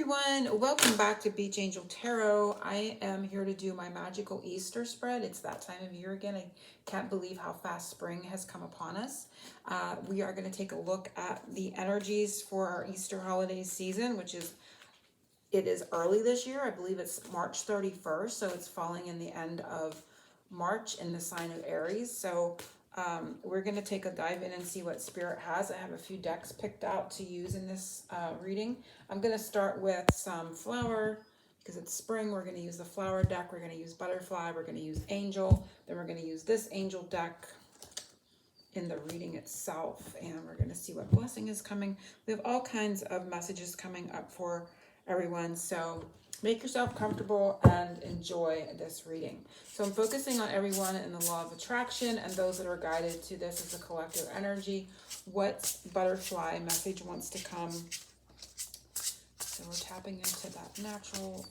everyone, welcome back to Beach Angel Tarot. I am here to do my magical Easter spread. It's that time of year again. I can't believe how fast spring has come upon us. We are going to take a look at the energies for our Easter holiday season, it is early this year. I believe it's March 31st, so it's falling in the end of March in the sign of Aries. So we're going to take a dive in and see what Spirit has. I have a few decks picked out to use in this reading. I'm going to start with some flower because it's spring. We're going to use the flower deck. We're going to use butterfly. We're going to use angel. Then we're going to use this angel deck in the reading itself. And we're going to see what blessing is coming. We have all kinds of messages coming up for everyone. So make yourself comfortable and enjoy this reading. So I'm focusing on everyone in the law of attraction and those that are guided to this as a collective energy. What butterfly message wants to come? So we're tapping into that natural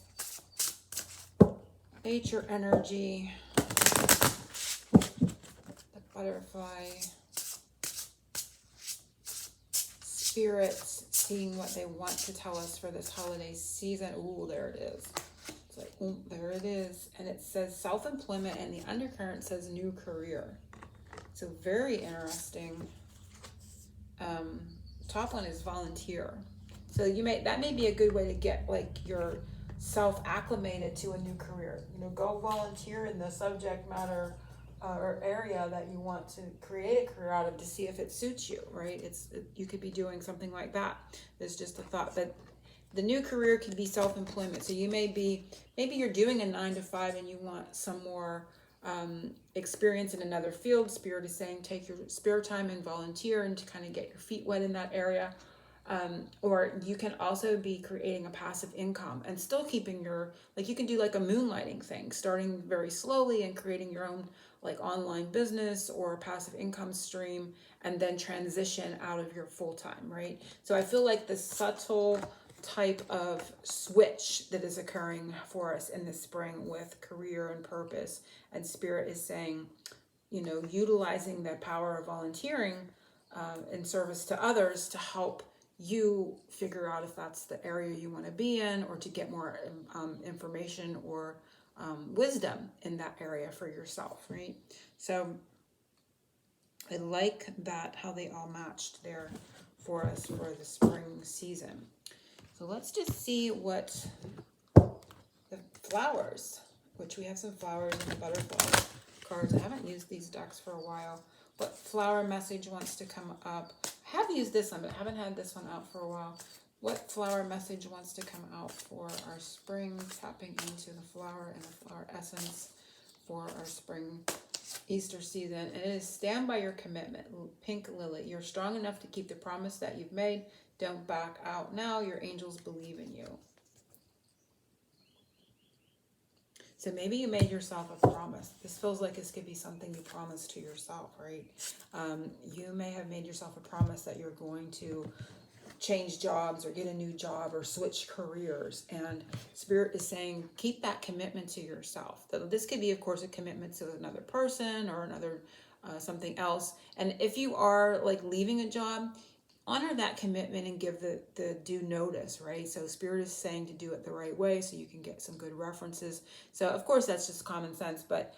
nature energy. The butterfly. Spirits seeing what they want to tell us for this holiday season. Ooh, there it is. It's like, ooh, there it is. And it says self-employment, and the undercurrent says new career. So very interesting. Top one is volunteer. So that may be a good way to get like your self acclimated to a new career. Go volunteer in the subject matter or area that you want to create a career out of to see if it suits you, right? You could be doing something like that. There's just a thought. But the new career could be self-employment. So maybe you're doing a 9-to-5 and you want some more experience in another field. Spirit is saying take your spare time and volunteer and to kind of get your feet wet in that area. Or you can also be creating a passive income and still keeping you can do like a moonlighting thing, starting very slowly and creating your own like online business or a passive income stream, and then transition out of your full-time, right? So I feel like the subtle type of switch that is occurring for us in the spring with career and purpose, and Spirit is saying, utilizing the power of volunteering in service to others to help you figure out if that's the area you want to be in, or to get more information or wisdom in that area for yourself, right? So I like that, how they all matched there for us for the spring season. So let's just see what the flowers, which we have some flowers in the butterfly cards. I haven't used these decks for a while. What flower message wants to come up? I have used this one, but I haven't had this one out for a while. What flower message wants to come out for our spring, tapping into the flower and the flower essence for our spring Easter season? And it is stand by your commitment, Pink Lily. You're strong enough to keep the promise that you've made. Don't back out now. Your angels believe in you. So maybe you made yourself a promise. This feels like this could be something you promised to yourself, right? You may have made yourself a promise that you're going to change jobs or get a new job or switch careers. And Spirit is saying, keep that commitment to yourself. This could be, of course, a commitment to another person or another something else. And if you are like leaving a job, honor that commitment and give the due notice, right? So Spirit is saying to do it the right way so you can get some good references. So of course that's just common sense, but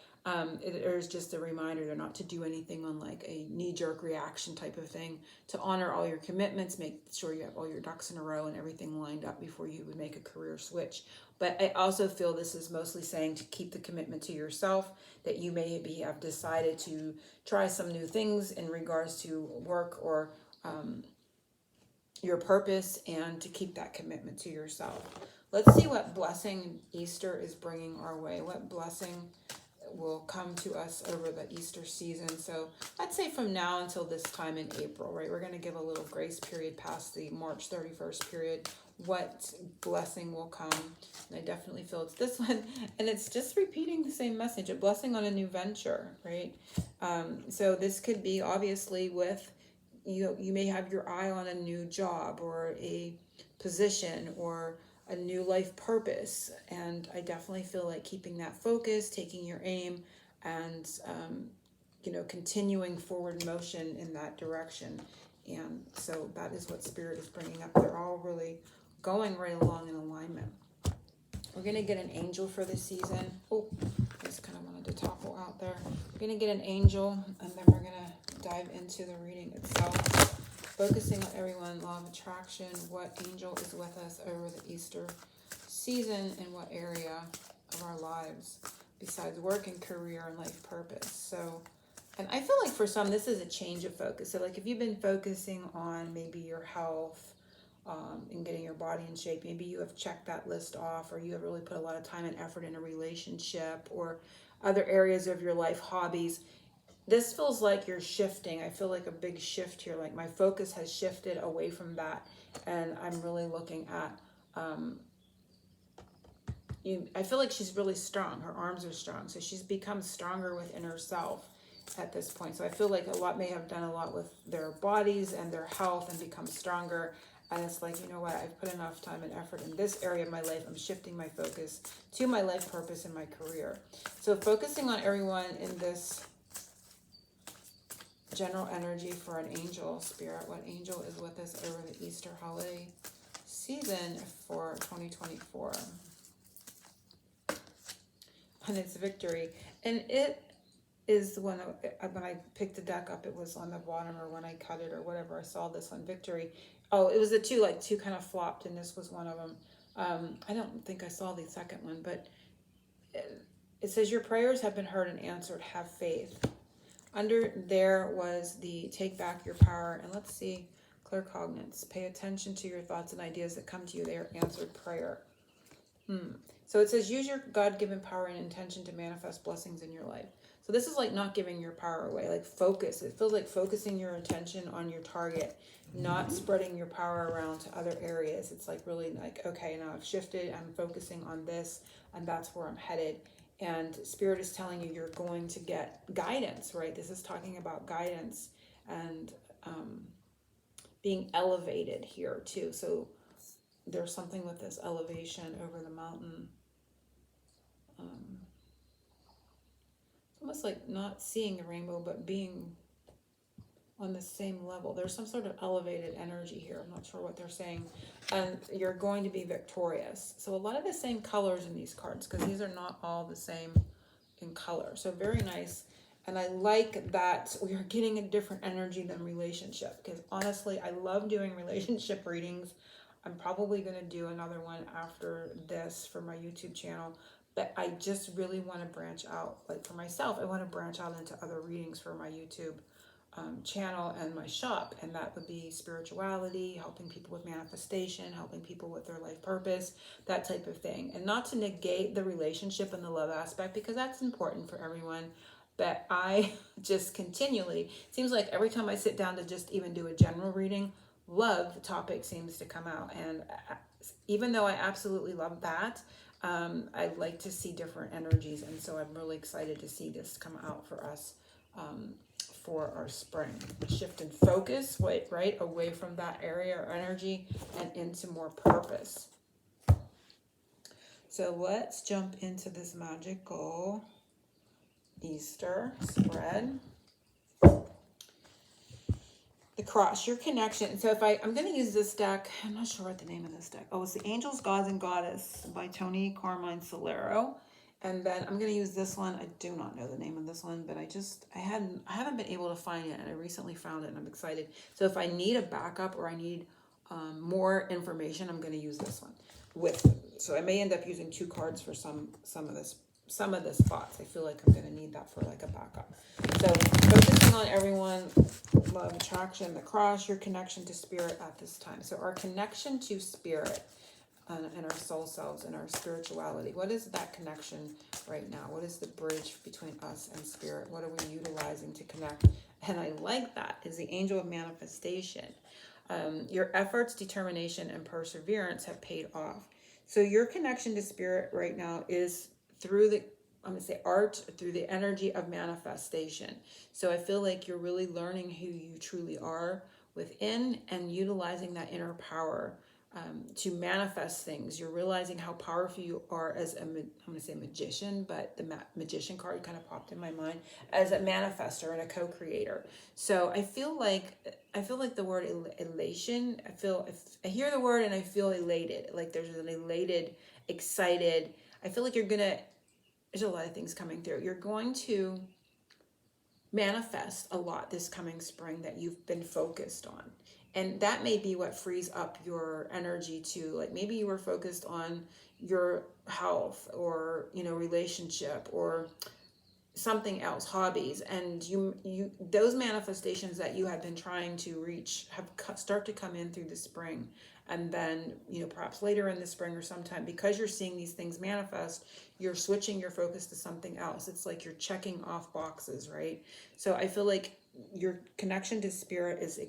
it is just a reminder they're not to do anything on like a knee-jerk reaction type of thing, to honor all your commitments, make sure you have all your ducks in a row and everything lined up before you would make a career switch. But I also feel this is mostly saying to keep the commitment to yourself, that you maybe have decided to try some new things in regards to work or your purpose, and to keep that commitment to yourself. Let's see what blessing Easter is bringing our way. What blessing will come to us over the Easter season. So I'd say from now until this time in April, right? We're going to give a little grace period past the March 31st period. What blessing will come? And I definitely feel it's this one. And it's just repeating the same message, a blessing on a new venture, right? So this could be obviously with, you may have your eye on a new job or a position or a new life purpose. And I definitely feel like keeping that focus, taking your aim, and, continuing forward motion in that direction. And so that is what Spirit is bringing up. They're all really going right along in alignment. We're going to get an angel for this season. Oh, I just kind of wanted to topple out there. We're going to get an angel, and then we're going to dive into the reading itself. Focusing on everyone, law of attraction, what angel is with us over the Easter season, and what area of our lives, besides work and career and life purpose. So, and I feel like for some, this is a change of focus. So like if you've been focusing on maybe your health, and getting your body in shape, maybe you have checked that list off, or you have really put a lot of time and effort in a relationship or other areas of your life, hobbies. This feels like you're shifting. I feel like a big shift here. Like my focus has shifted away from that, and I'm really looking at I feel like she's really strong. Her arms are strong, so she's become stronger within herself at this point. So I feel like a lot may have done a lot with their bodies and their health and become stronger. And it's like, you know what, I've put enough time and effort in this area of my life. I'm shifting my focus to my life purpose and my career. So focusing on everyone in this general energy for an angel spirit. What angel is with us over the Easter holiday season for 2024? And it's victory. And it is when I picked the deck up, it was on the bottom, or when I cut it or whatever, I saw this one, victory. Oh, it was the two kind of flopped, and this was one of them. I don't think I saw the second one, but it says your prayers have been heard and answered. Have faith. Under there was the take back your power, and let's see, claircognizance. Pay attention to your thoughts and ideas that come to you. They are answered prayer. So it says use your God-given power and intention to manifest blessings in your life. So this is like not giving your power away, like focus. It feels like focusing your attention on your target, not spreading your power around to other areas. It's like really like, okay, now I've shifted, I'm focusing on this, and that's where I'm headed. And Spirit is telling you you're going to get guidance, right? This is talking about guidance and being elevated here too. So there's something with this elevation over the mountain. It's almost like not seeing a rainbow, but being on the same level. There's some sort of elevated energy here. I'm not sure what they're saying. And you're going to be victorious. So a lot of the same colors in these cards, because these are not all the same in color. So very nice. And I like that we are getting a different energy than relationship, because honestly, I love doing relationship readings. I'm probably going to do another one after this for my YouTube channel, but I just really want to branch out. Like for myself, I want to branch out into other readings for my YouTube channel and my shop, and that would be spirituality, helping people with manifestation, helping people with their life purpose, that type of thing. And not to negate the relationship and the love aspect, because that's important for everyone. But I just continually, seems like every time I sit down to just even do a general reading, love topic seems to come out. And even though I absolutely love that, I like to see different energies. And so I'm really excited to see this come out for us for our spring. Shift in focus, right? Away from that area or energy and into more purpose. So let's jump into this magical Easter spread. The cross, your connection. So if I'm going to use this deck, I'm not sure what the name of this deck. Oh, it's the Angels, Gods, and Goddess by Toni Carmine Solero. And then I'm going to use this one. I do not know the name of this one, but I haven't been able to find it, and I recently found it, and I'm excited. So if I need a backup or I need more information, I'm going to use this one so I may end up using 2 cards for some of the spots. I feel like I'm going to need that for like a backup. So focusing on everyone, love, attraction, the cross, your connection to spirit at this time. So our connection to spirit and our soul selves and our spirituality. What is that connection right now? What is the bridge between us and spirit? What are we utilizing to connect? And I like that is the angel of manifestation. Your efforts, determination, and perseverance have paid off. So your connection to spirit right now is through the art, through the energy of manifestation. So I feel like you're really learning who you truly are within and utilizing that inner power to manifest things. You're realizing how powerful you are as I'm going to say magician, but the magician card kind of popped in my mind as a manifester and a co-creator. So I feel like the word elation. I hear the word and I feel elated. Like there's an elated, excited. I feel like there's a lot of things coming through. You're going to manifest a lot this coming spring that you've been focused on. And that may be what frees up your energy to, like, maybe you were focused on your health or, relationship or something else, hobbies, and you those manifestations that you have been trying to reach start to come in through the spring. And then, perhaps later in the spring or sometime, because you're seeing these things manifest, you're switching your focus to something else. It's like you're checking off boxes, right? So I feel like your connection to spirit is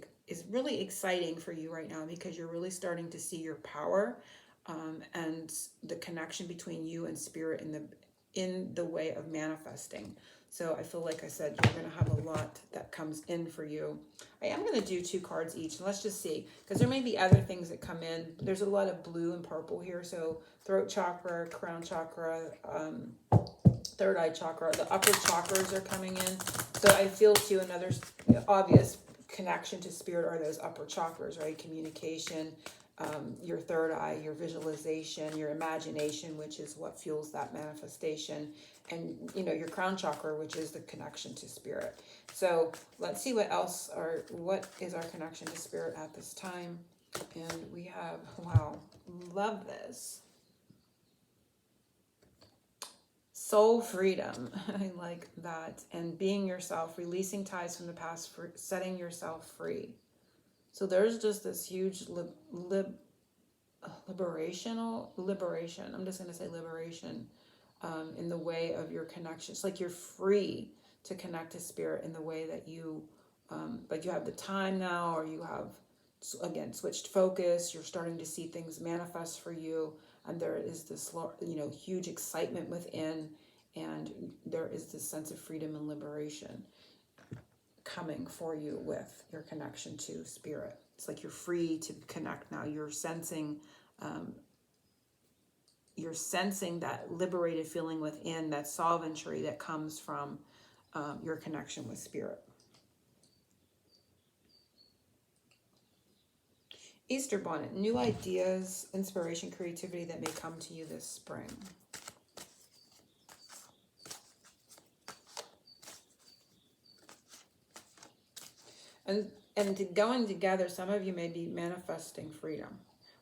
really exciting for you right now, because you're really starting to see your power, and the connection between you and spirit in the way of manifesting. So I feel like I said, you're going to have a lot that comes in for you. I am going to do 2 cards each. And let's just see, because there may be other things that come in. There's a lot of blue and purple here. So throat chakra, crown chakra, third eye chakra, the upper chakras are coming in. So I feel too, another obvious connection to spirit are those upper chakras, right? Communication, your third eye, your visualization, your imagination, which is what fuels that manifestation, and your crown chakra, which is the connection to spirit. So let's see what is our connection to spirit at this time. And we have, wow, love this. Soul freedom. I like that. And being yourself, releasing ties from the past, setting yourself free. So there's just this huge liberation. I'm just going to say liberation, in the way of your connection. It's like you're free to connect to spirit in the way that you, like you have the time now, or you have, again, switched focus. You're starting to see things manifest for you. And there is this, huge excitement within, and there is this sense of freedom and liberation coming for you with your connection to spirit. It's like you're free to connect now. You're sensing that liberated feeling within, that sovereignty that comes from your connection with spirit. Easter bonnet, new ideas, inspiration, creativity that may come to you this spring. And going together, some of you may be manifesting freedom,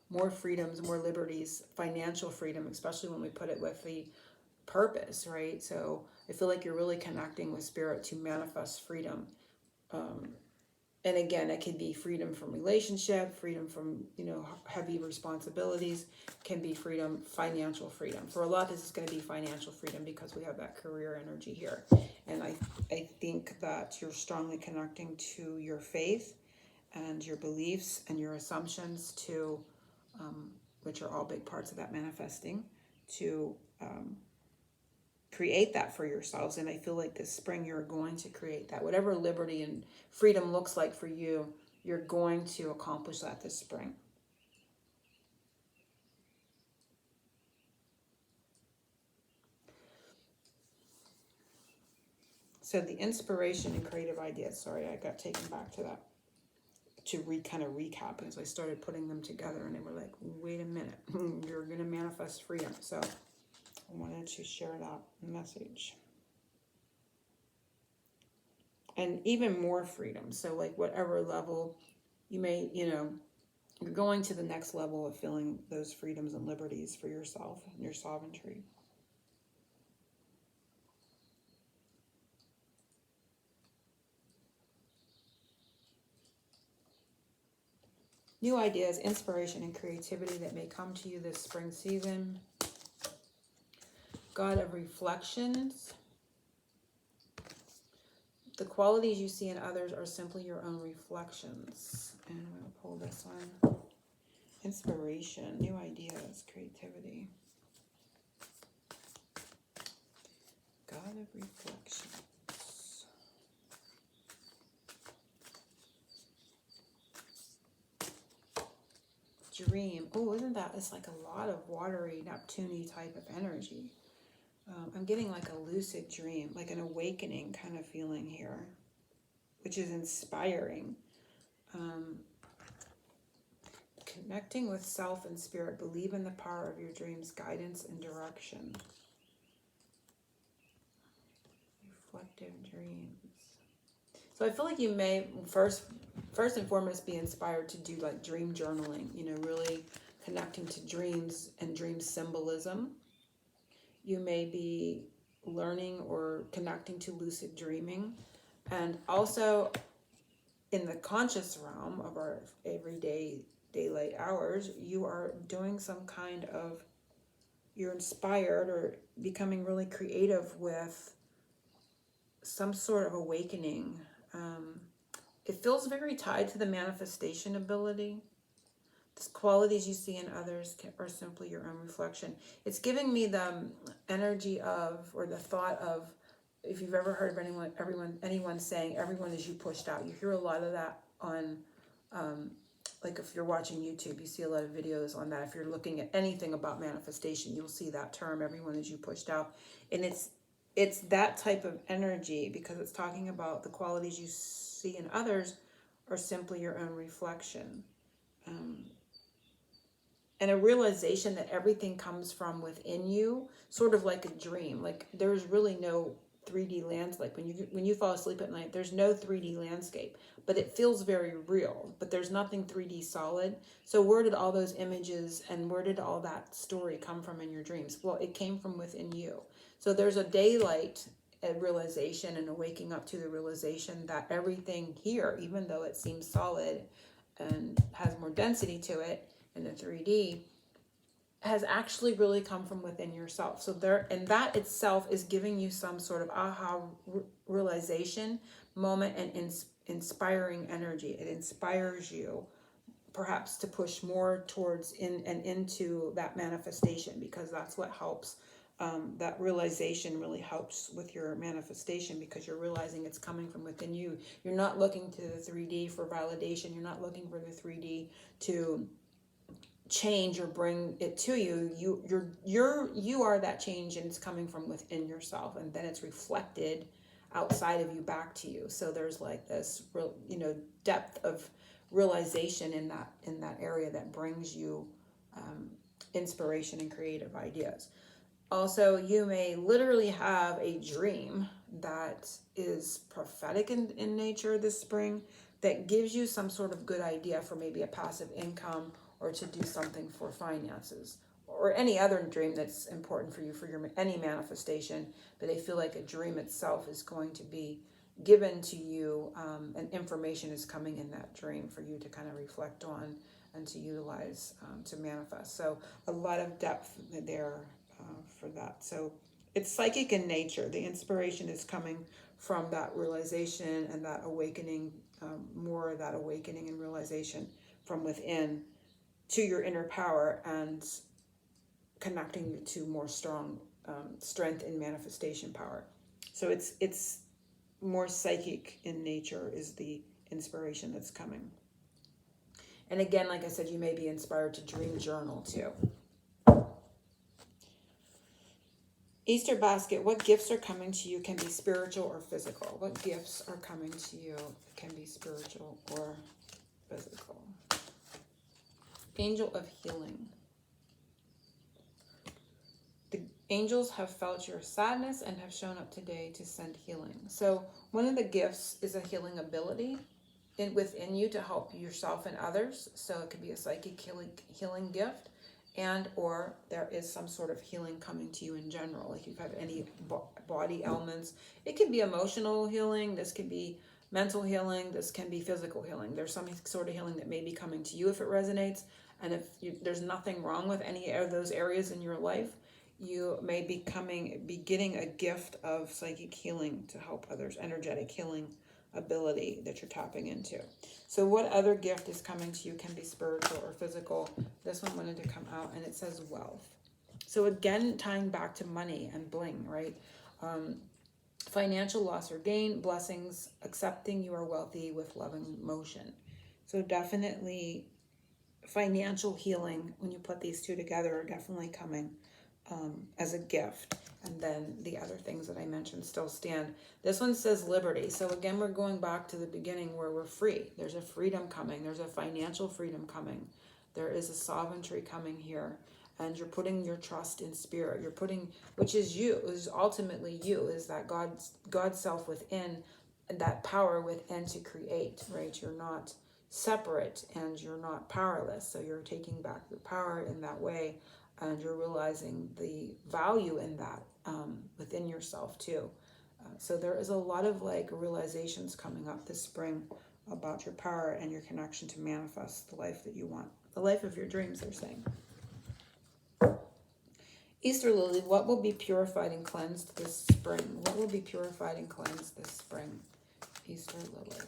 more freedoms, more liberties, financial freedom, especially when we put it with the purpose, right? So I feel like you're really connecting with spirit to manifest freedom. And again, it can be freedom from relationship, freedom from, heavy responsibilities, can be freedom, financial freedom. For a lot, this is going to be financial freedom because we have that career energy here. And I think that you're strongly connecting to your faith and your beliefs and your assumptions to, which are all big parts of that manifesting, to create that for yourselves. And I feel like this spring you're going to create that. Whatever liberty and freedom looks like for you, you're going to accomplish that this spring. So the inspiration and creative ideas, sorry, I got taken back to that, to kind of recap as I started putting them together, and they were like, wait a minute, you're going to manifest freedom. So I wanted to share that message. And even more freedom. So like whatever level you may, you're going to the next level of feeling those freedoms and liberties for yourself and your sovereignty. New ideas, inspiration, and creativity that may come to you this spring season. God of reflections. The qualities you see in others are simply your own reflections. And I'm going to pull this one. Inspiration, new ideas, creativity. God of reflections. dream. Oh, isn't that, it's like a lot of watery, Neptune-y type of energy. I'm getting like a lucid dream, like an awakening kind of feeling here, which is inspiring. Connecting with self and spirit. Believe in the power of your dreams, guidance and direction. Reflective dreams. So I feel like you may first and foremost be inspired to do like dream journaling, you know, really connecting to dreams and dream symbolism. You may be learning or connecting to lucid dreaming. And also in the conscious realm of our everyday daylight hours, you are doing some kind of, you're inspired or becoming really creative with some sort of awakening. It feels very tied to the manifestation ability. The qualities you see in others are simply your own reflection. It's giving me the energy of, or the thought of, if you've ever heard of anyone saying, everyone is you pushed out. You hear a lot of that on, like if you're watching YouTube, you see a lot of videos on that. If you're looking at anything about manifestation, you'll see that term, everyone is you pushed out. And it's that type of energy, because it's talking about the qualities you see in others are simply your own reflection. And a realization that everything comes from within you, sort of like a dream. Like there's really no 3D lands. Like when you fall asleep at night, there's no 3D landscape, but it feels very real. But there's nothing 3D solid. So where did all those images and where did all that story come from in your dreams? Well, it came from within you. So there's a daylight, a realization, and a waking up to the realization that everything here, even though it seems solid and has more density to it in the 3D, has actually really come from within yourself. So and that itself is giving you some sort of aha realization moment and inspiring energy. It inspires you perhaps to push more towards into that manifestation, because that's what helps. That realization really helps with your manifestation, because you're realizing it's coming from within you. You're not looking to the 3D for validation. You're not looking for the 3D to change or bring it to you. You are that change, and it's coming from within yourself, and then it's reflected outside of you back to you. So there's like this real, depth of realization in that area that brings you inspiration and creative ideas. Also, you may literally have a dream that is prophetic in nature this spring, that gives you some sort of good idea for maybe a passive income, or to do something for finances, or any other dream that's important for you for any manifestation. But I feel like a dream itself is going to be given to you, and information is coming in that dream for you to kind of reflect on and to utilize to manifest. So a lot of depth there for that. So it's psychic in nature. The inspiration is coming from that realization and that awakening, more of that awakening and realization from within to your inner power, and connecting you to more strong strength and manifestation power. So it's more psychic in nature is the inspiration that's coming. And again, like I said, you may be inspired to dream journal too. Easter basket, what gifts are coming to you? Can be spiritual or physical. What gifts are coming to you? Can be spiritual or physical. Angel of healing. The angels have felt your sadness and have shown up today to send healing. So one of the gifts is a healing ability within you to help yourself and others. So it could be a psychic healing gift, and or there is some sort of healing coming to you in general. Like if you have any body ailments, it can be emotional healing. This can be mental healing. This can be physical healing. There's some sort of healing that may be coming to you if it resonates. And if there's nothing wrong with any of those areas in your life, you may be getting a gift of psychic healing to help others, energetic healing ability that you're tapping into. So what other gift is coming to you? Can be spiritual or physical. This one wanted to come out, and it says wealth. So again, tying back to money and bling, right? Financial loss or gain, blessings, accepting you are wealthy with love and motion. So definitely financial healing, when you put these two together, are definitely coming as a gift. And then the other things that I mentioned still stand. This one says liberty. So again, we're going back to the beginning where we're free. There's a freedom coming. There's a financial freedom coming. There is a sovereignty coming here. And you're putting your trust in spirit. You're putting, which is you, is ultimately you, is that God's self within, that power within to create, right? You're not separate and you're not powerless. So you're taking back your power in that way, and you're realizing the value in that within yourself too. So there is a lot of like realizations coming up this spring about your power and your connection to manifest the life that you want, the life of your dreams, they're saying. Easter lily, what will be purified and cleansed this spring? What will be purified and cleansed this spring? Easter lily.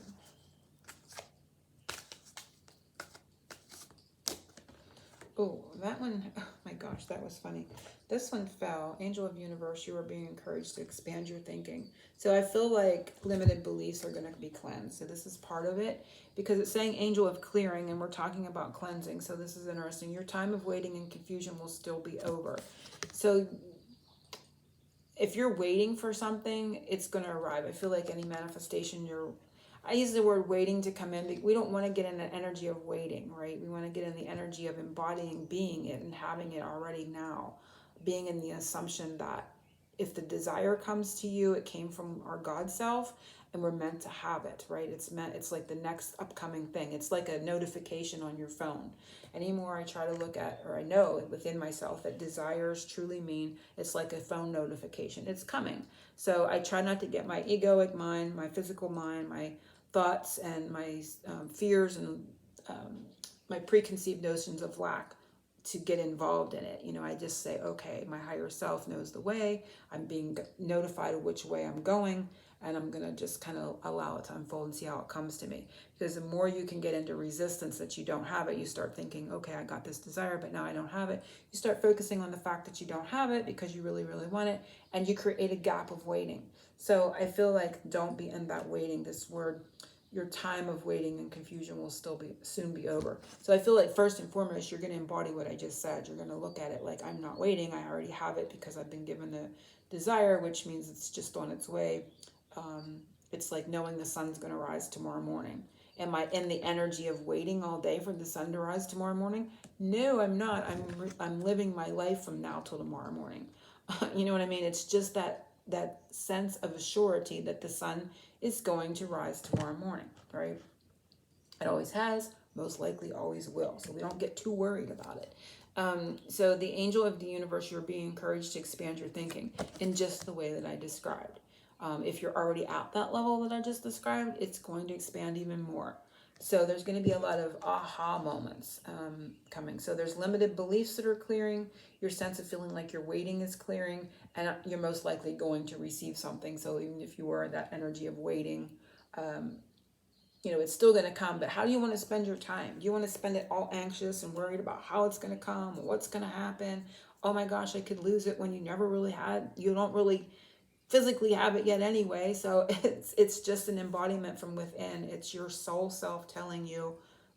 Oh, that one, oh my gosh, that was funny. This one fell. Angel of Universe, you are being encouraged to expand your thinking. So I feel like limited beliefs are going to be cleansed. So this is part of it, because it's saying angel of clearing, and we're talking about cleansing. So this is interesting. Your time of waiting and confusion will still be over. So if you're waiting for something, it's going to arrive. I feel like any manifestation, I use the word waiting to come in. We don't want to get in the energy of waiting, right? We want to get in the energy of embodying, being it, and having it already now. Being in the assumption that if the desire comes to you, it came from our God self, and we're meant to have it, right? It's like the next upcoming thing. It's like a notification on your phone. Anymore I try to look at, or I know within myself that desires truly mean it's like a phone notification. It's coming. So I try not to get my egoic mind, my physical mind, my thoughts and my fears and my preconceived notions of lack to get involved in it. I just say, okay, my higher self knows the way. I'm being notified of which way I'm going, and I'm going to just kind of allow it to unfold and see how it comes to me. Because the more you can get into resistance that you don't have it, you start thinking, okay, I got this desire, but now I don't have it. You start focusing on the fact that you don't have it because you really, really want it, and you create a gap of waiting. So I feel like don't be in that waiting. This word, your time of waiting and confusion will soon be over. So I feel like first and foremost, you're going to embody what I just said. You're going to look at it like, I'm not waiting. I already have it because I've been given the desire, which means it's just on its way. It's like knowing the sun's going to rise tomorrow morning. Am I in the energy of waiting all day for the sun to rise tomorrow morning? No, I'm not. I'm living my life from now till tomorrow morning. You know what I mean? It's just that sense of a surety that the sun is going to rise tomorrow morning, right? It always has, most likely always will. So we don't get too worried about it. So the angel of the universe, you're being encouraged to expand your thinking in just the way that I described. If you're already at that level that I just described, it's going to expand even more. So there's going to be a lot of aha moments coming. So there's limited beliefs that are clearing. Your sense of feeling like you're waiting is clearing, and you're most likely going to receive something. So even if you were in that energy of waiting, it's still going to come. But how do you want to spend your time? Do you want to spend it all anxious and worried about how it's going to come, what's going to happen? Oh my gosh, I could lose it, when you never really had, you don't really physically have it yet anyway. So it's just an embodiment from within. It's your soul self telling you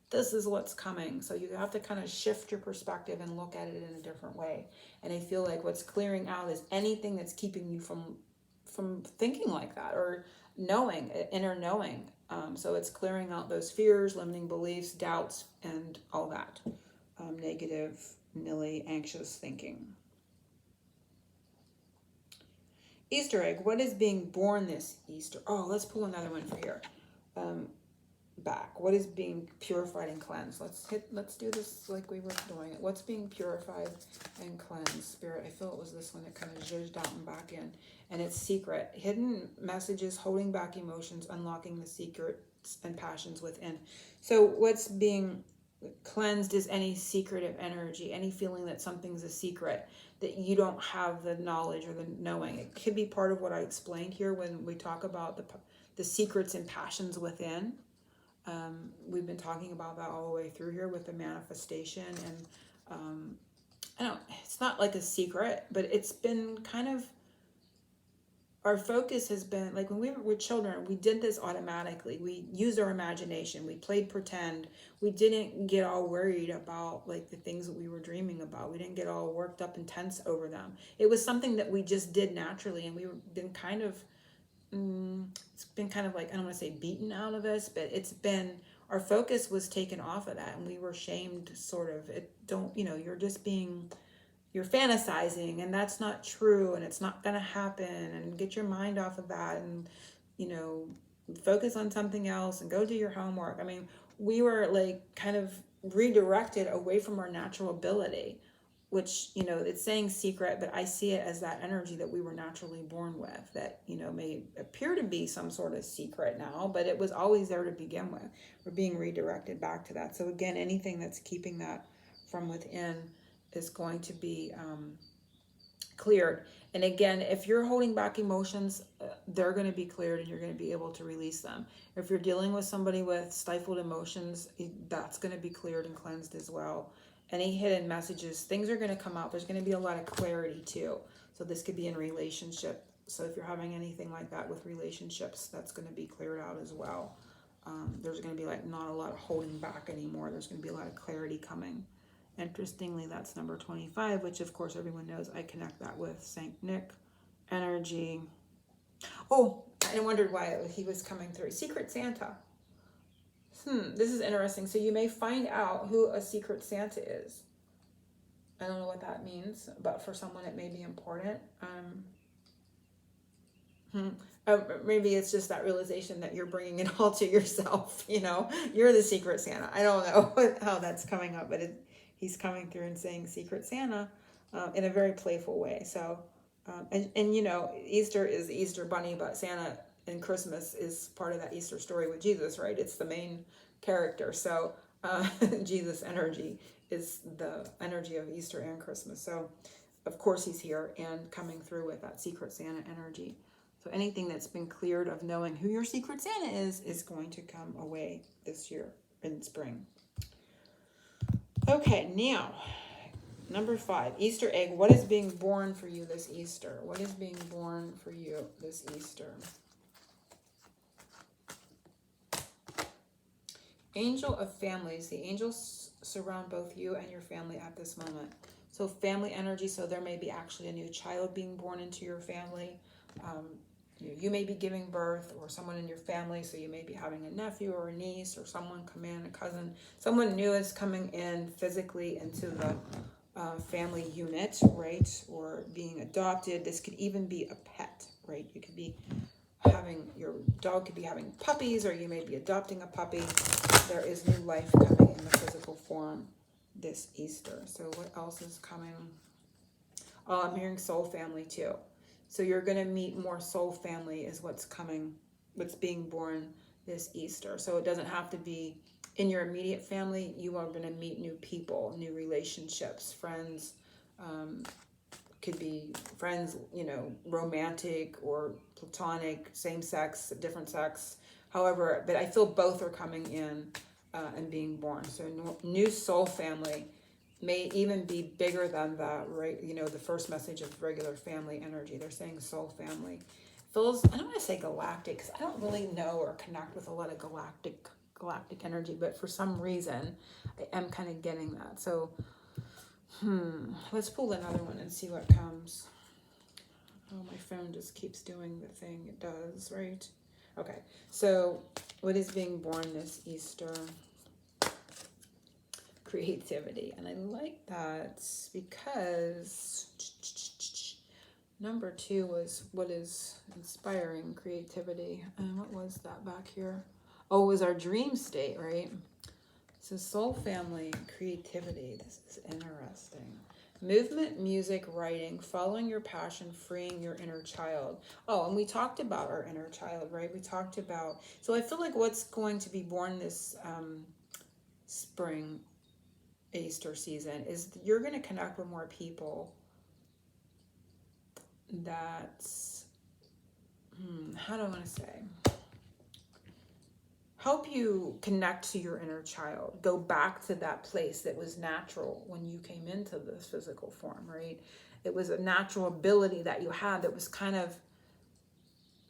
this is what's coming. So you have to kind of shift your perspective and look at it in a different way. And I feel like what's clearing out is anything that's keeping you from thinking like that, or knowing, inner knowing. So it's clearing out those fears, limiting beliefs, doubts, and all that negative, nilly, anxious thinking. Easter egg, what is being born this Easter? Oh, let's pull another one for here. Back. What is being purified and cleansed? Let's do this like we were doing it. What's being purified and cleansed? Spirit, I feel it was this one that kind of zhuzhed out and back in. And it's secret. Hidden messages, holding back emotions, unlocking the secrets and passions within. So what's being cleansed is any secretive energy, any feeling that something's a secret, that you don't have the knowledge or the knowing. It could be part of what I explained here when we talk about the secrets and passions within. We've been talking about that all the way through here with the manifestation, and it's not like a secret, but it's been kind of our focus has been, like when we were children, we did this automatically. We used our imagination. We played pretend. We didn't get all worried about like the things that we were dreaming about. We didn't get all worked up and tense over them. It was something that we just did naturally, and been kind of, it's been kind of like, I don't want to say beaten out of us, but it's been, our focus was taken off of that, and we were shamed, sort of. You're just being, you're fantasizing, and that's not true, and it's not going to happen, and get your mind off of that, and focus on something else and go do your homework. I mean, we were like kind of redirected away from our natural ability, which it's saying secret, but I see it as that energy that we were naturally born with, that may appear to be some sort of secret now, but it was always there to begin with. We're being redirected back to that. So again, anything that's keeping that from within is going to be cleared. And again, if you're holding back emotions, they're going to be cleared, and you're going to be able to release them. If you're dealing with somebody with stifled emotions, that's going to be cleared and cleansed as well. Any hidden messages, things are going to come out. There's going to be a lot of clarity too. So this could be in relationship. So if you're having anything like that with relationships, that's going to be cleared out as well. There's going to be like not a lot of holding back anymore. There's going to be a lot of clarity coming. Interestingly, that's number 25, which of course everyone knows I connect that with Saint Nick energy. Oh, I wondered why he was coming through. Secret Santa. This is interesting. So you may find out who a Secret Santa is. I don't know what that means, but for someone it may be important. Maybe it's just that realization that you're bringing it all to yourself. You're the Secret Santa. I don't know how that's coming up, but he's coming through and saying Secret Santa in a very playful way. So, Easter is Easter Bunny, but Santa and Christmas is part of that Easter story with Jesus, right? It's the main character. So Jesus energy is the energy of Easter and Christmas. So of course he's here and coming through with that Secret Santa energy. So anything that's been cleared of knowing who your Secret Santa is going to come away this year in spring. Okay, now, number 5, Easter egg. What is being born for you this Easter? What is being born for you this Easter? Angel of families. The angels surround both you and your family at this moment. So family energy, so there may be actually a new child being born into your family. You may be giving birth, or someone in your family, so you may be having a nephew or a niece or someone come in, a cousin. Someone new is coming in physically into the family unit, right? Or being adopted. This could even be a pet, right? You could be your dog could be having puppies, or you may be adopting a puppy. There is new life coming in the physical form this Easter. So what else is coming? Oh, I'm hearing soul family too. So you're going to meet more soul family is what's coming, what's being born this Easter. So it doesn't have to be in your immediate family. You are going to meet new people, new relationships, friends. Could be friends, romantic or platonic, same sex, different sex. However, but I feel both are coming in and being born. So new soul family may even be bigger than the, right? The first message of regular family energy. They're saying soul family. Feels, I don't want to say galactic, because I don't really know or connect with a lot of galactic energy, but for some reason I am kind of getting that. So let's pull another one and see what comes. Oh, my phone just keeps doing the thing it does, right? Okay, so what is being born this Easter? Creativity. And I like that because number 2 was what is inspiring creativity. And what was that back here? Oh, it was our dream state, right? So soul family, creativity. This is interesting. Movement, music, writing, following your passion, freeing your inner child. Oh, and we talked about our inner child, right? We talked about, so I feel like what's going to be born this spring Easter season is you're going to connect with more people that's, how do I want to say? Help you connect to your inner child. Go back to that place that was natural when you came into this physical form, right? It was a natural ability that you had that was kind of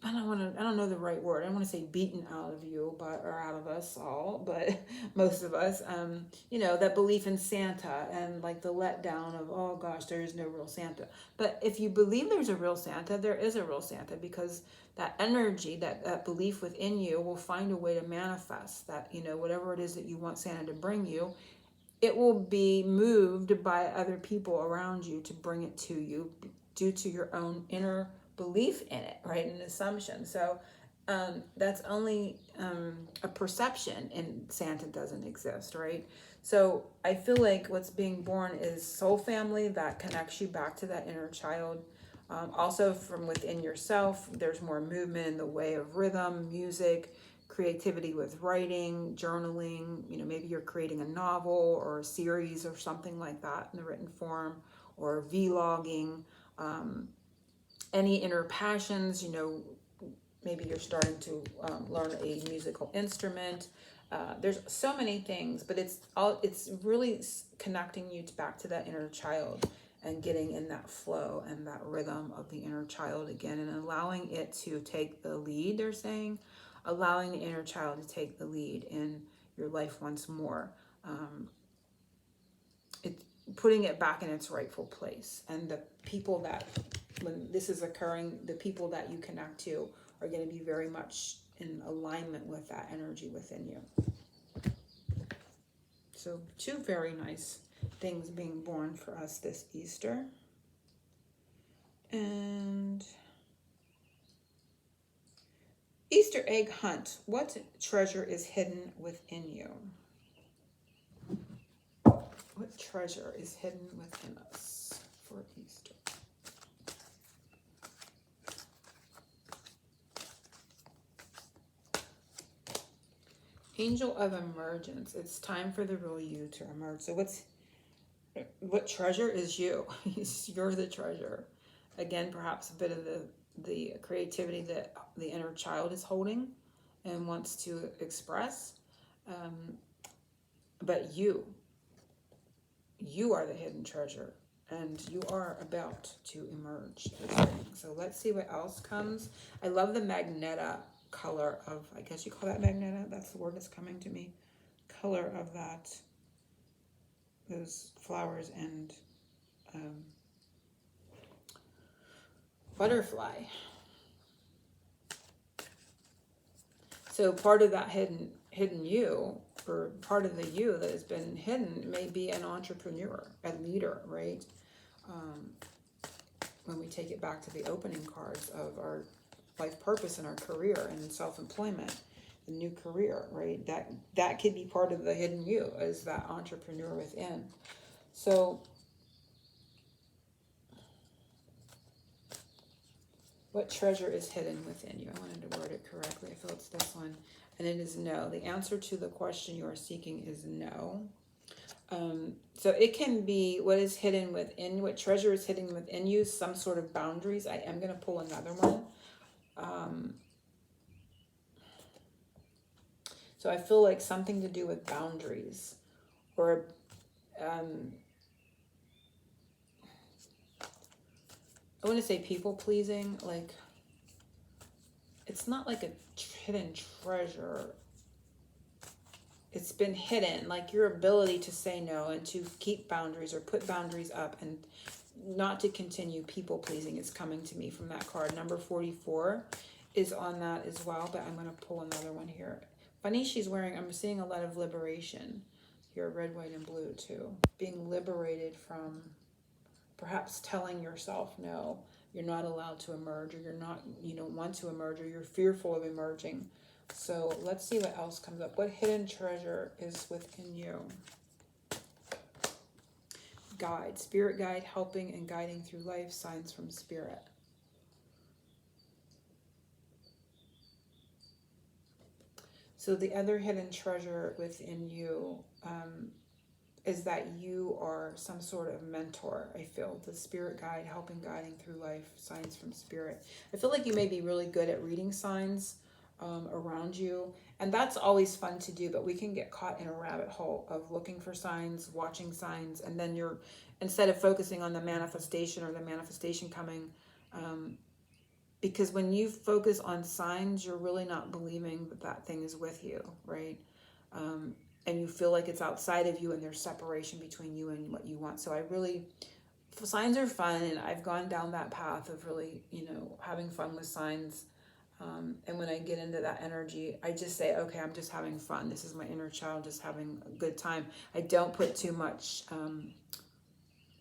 I don't know the right word. I don't want to say beaten out of you, or out of us all, but most of us, that belief in Santa and like the letdown of, oh gosh, there is no real Santa. But if you believe there's a real Santa, there is a real Santa, because that energy, that belief within you will find a way to manifest that, whatever it is that you want Santa to bring you, it will be moved by other people around you to bring it to you due to your own inner belief in it, right? An assumption. So that's only a perception, and Santa doesn't exist, right? So I feel like what's being born is soul family that connects you back to that inner child. Also from within yourself, there's more movement in the way of rhythm, music, creativity with writing, journaling. Maybe you're creating a novel or a series or something like that in the written form, or vlogging. Any inner passions, maybe you're starting to learn a musical instrument. There's so many things, but it's really connecting you back to that inner child and getting in that flow and that rhythm of the inner child again, and allowing it to take the lead. They're saying allowing the inner child to take the lead in your life once more. It's putting it back in its rightful place. And the people that, when this is occurring, the people that you connect to are going to be very much in alignment with that energy within you. So 2 very nice things being born for us this Easter. And Easter egg hunt. What treasure is hidden within you? What treasure is hidden within us for Easter? Angel of Emergence. It's time for the real you to emerge. So what treasure is you? You're the treasure. Again, perhaps a bit of the creativity that the inner child is holding and wants to express. But you are the hidden treasure, and you are about to emerge. So let's see what else comes. I love the Magneta color of, I guess you call that Magneta. That's the word that's coming to me. Color of those flowers and butterfly. So part of that hidden you, or part of the you that has been hidden, may be an entrepreneur, a leader, right? When we take it back to the opening cards of our life purpose and our career and self-employment, the new career, right? That could be part of the hidden you, is that entrepreneur within. So what treasure is hidden within you? I wanted to word it correctly. I feel it's this one. And it is no. The answer to the question you are seeking is no. So it can be what is hidden within, what treasure is hidden within you, some sort of boundaries. I am going to pull another one. So I feel like something to do with boundaries, or I want to say people pleasing. Like, it's not like a hidden treasure. It's been hidden, like your ability to say no and to keep boundaries or put boundaries up and not to continue people pleasing is coming to me from that card. Number 44 is on that as well, but I'm going to pull another one here. Funny, she's wearing, I'm seeing a lot of liberation here, red, white, and blue too. Being liberated from perhaps telling yourself no, you're not allowed to emerge, or you don't want to emerge, or you're fearful of emerging. So let's see what else comes up. What hidden treasure is within you? Guide, spirit guide, helping and guiding through life, signs from spirit. So the other hidden treasure within you is that you are some sort of mentor. I feel the spirit guide, helping, guiding through life, signs from spirit. I feel like you may be really good at reading signs around you, and that's always fun to do, but we can get caught in a rabbit hole of looking for signs, watching signs, and then instead of focusing on the manifestation or the manifestation coming, because when you focus on signs, you're really not believing that that thing is with you, right? And you feel like it's outside of you and there's separation between you and what you want. So signs are fun, and I've gone down that path of really, having fun with signs. And when I get into that energy, I just say, okay, I'm just having fun. This is my inner child just having a good time. I don't put too much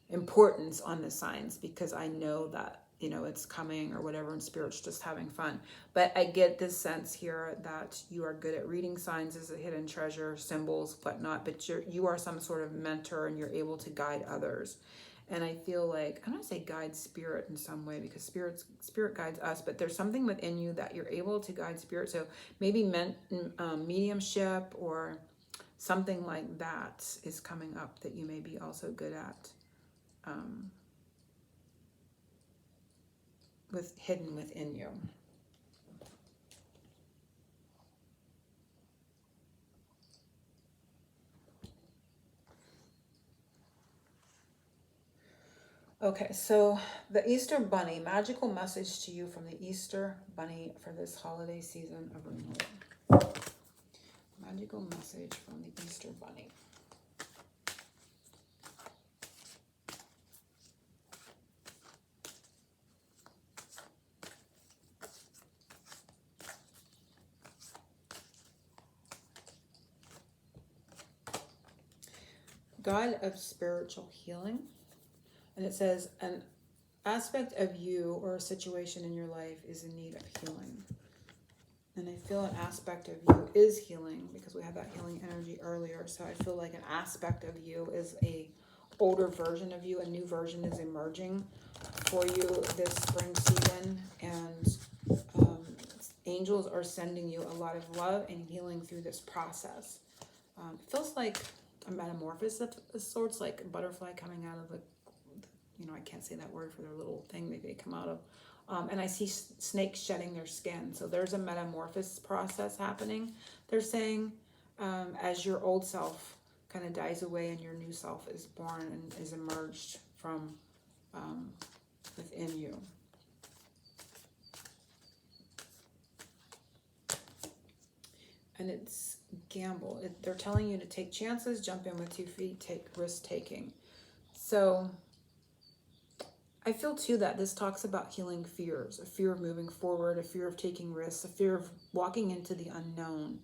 importance on the signs, because I know that, it's coming or whatever, and spirit's just having fun. But I get this sense here that you are good at reading signs as a hidden treasure, symbols, whatnot, but you are some sort of mentor, and you're able to guide others. And I feel like, I'm not say guide spirit in some way, because spirit guides us, but there's something within you that you're able to guide spirit. So maybe mediumship or something like that is coming up that you may be also good at. Hidden within you. Okay, so the Easter Bunny, magical message to you from the Easter Bunny for this holiday season of renewal. Magical message from the Easter Bunny. God of spiritual healing. And it says, an aspect of you or a situation in your life is in need of healing. And I feel an aspect of you is healing, because we had that healing energy earlier. So I feel like an aspect of you is a older version of you. A new version is emerging for you this spring season. And angels are sending you a lot of love and healing through this process. It feels like a metamorphosis of sorts, like a butterfly coming out of the I can't say that word for their little thing that they come out of. And I see snakes shedding their skin. So there's a metamorphosis process happening. They're saying as your old self kind of dies away and your new self is born and is emerged from within you. And it's gamble. They're telling you to take chances, jump in with 2 feet, take risk taking. So I feel too that this talks about healing fears, a fear of moving forward, a fear of taking risks, a fear of walking into the unknown.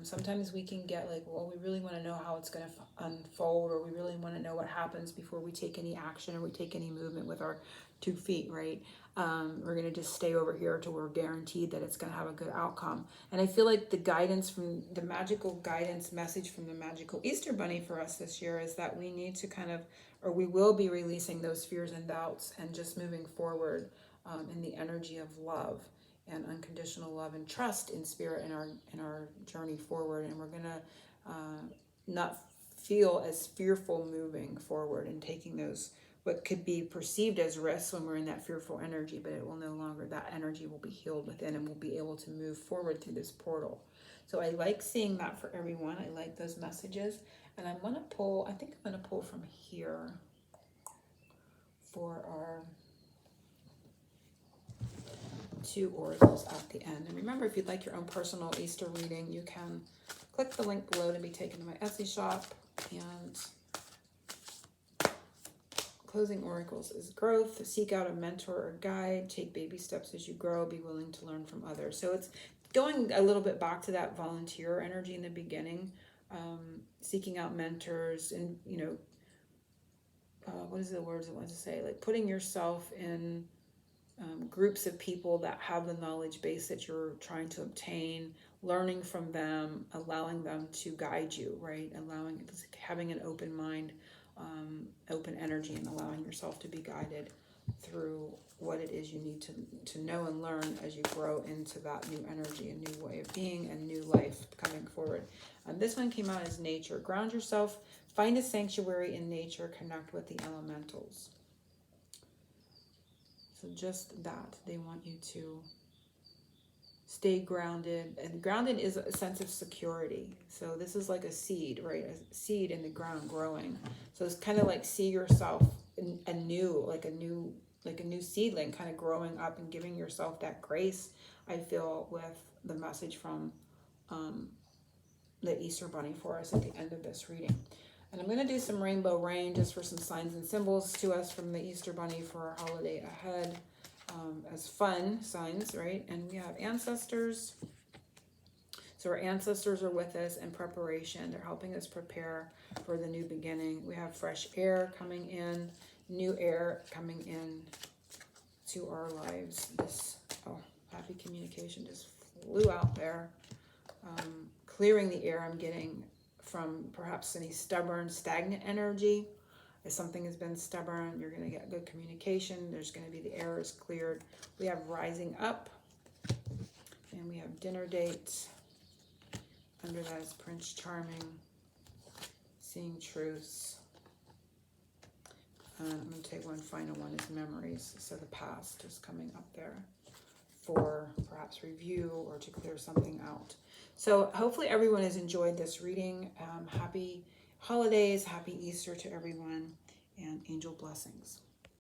Sometimes we can get like, well, we really want to know how it's going to unfold, or we really want to know what happens before we take any action or we take any movement with our 2 feet, right? We're going to just stay over here till we're guaranteed that it's going to have a good outcome. And I feel like the guidance from the magical guidance message from the magical Easter Bunny for us this year is that we need to we will be releasing those fears and doubts and just moving forward in the energy of love and unconditional love and trust in spirit in our journey forward. And we're gonna not feel as fearful moving forward and taking those what could be perceived as risks when we're in that fearful energy, but it will no longer, that energy will be healed within, and we'll be able to move forward through this portal. So I like seeing that for everyone. I like those messages. And I'm going to pull, I think I'm going to pull from here for our 2 oracles at the end. And remember, if you'd like your own personal Easter reading, you can click the link below to be taken to my Etsy shop. And closing oracles is growth. Seek out a mentor or guide. Take baby steps as you grow. Be willing to learn from others. So it's going a little bit back to that volunteer energy in the beginning. Seeking out mentors and, what is the words I want to say? Like putting yourself in groups of people that have the knowledge base that you're trying to obtain, learning from them, allowing them to guide you, right? Having an open mind, open energy, and allowing yourself to be guided through what it is you need to know and learn as you grow into that new energy, a new way of being, and new life coming forward. This one came out as nature. Ground yourself, find a sanctuary in nature, connect with the elementals. So just that, they want you to stay grounded. And grounded is a sense of security. So this is like a seed, right? A seed in the ground growing. So it's kind of like see yourself anew, like a new like a new seedling, kind of growing up and giving yourself that grace, I feel, with the message from the Easter Bunny for us at the end of this reading. And I'm going to do some rainbow rain just for some signs and symbols to us from the Easter Bunny for our holiday ahead, as fun signs, right? And we have ancestors. So our ancestors are with us in preparation. They're helping us prepare for the new beginning. We have fresh air coming in, new air coming in to our lives. This, oh, happy communication just flew out there. Clearing the air I'm getting from perhaps any stubborn, stagnant energy. If something has been stubborn, you're going to get good communication. There's going to be the air is cleared. We have rising up, and we have dinner dates. Under that is Prince Charming, seeing truths. And I'm going to take one final one is memories. So the past is coming up there for perhaps review or to clear something out. So hopefully everyone has enjoyed this reading. Happy holidays, happy Easter to everyone, and angel blessings.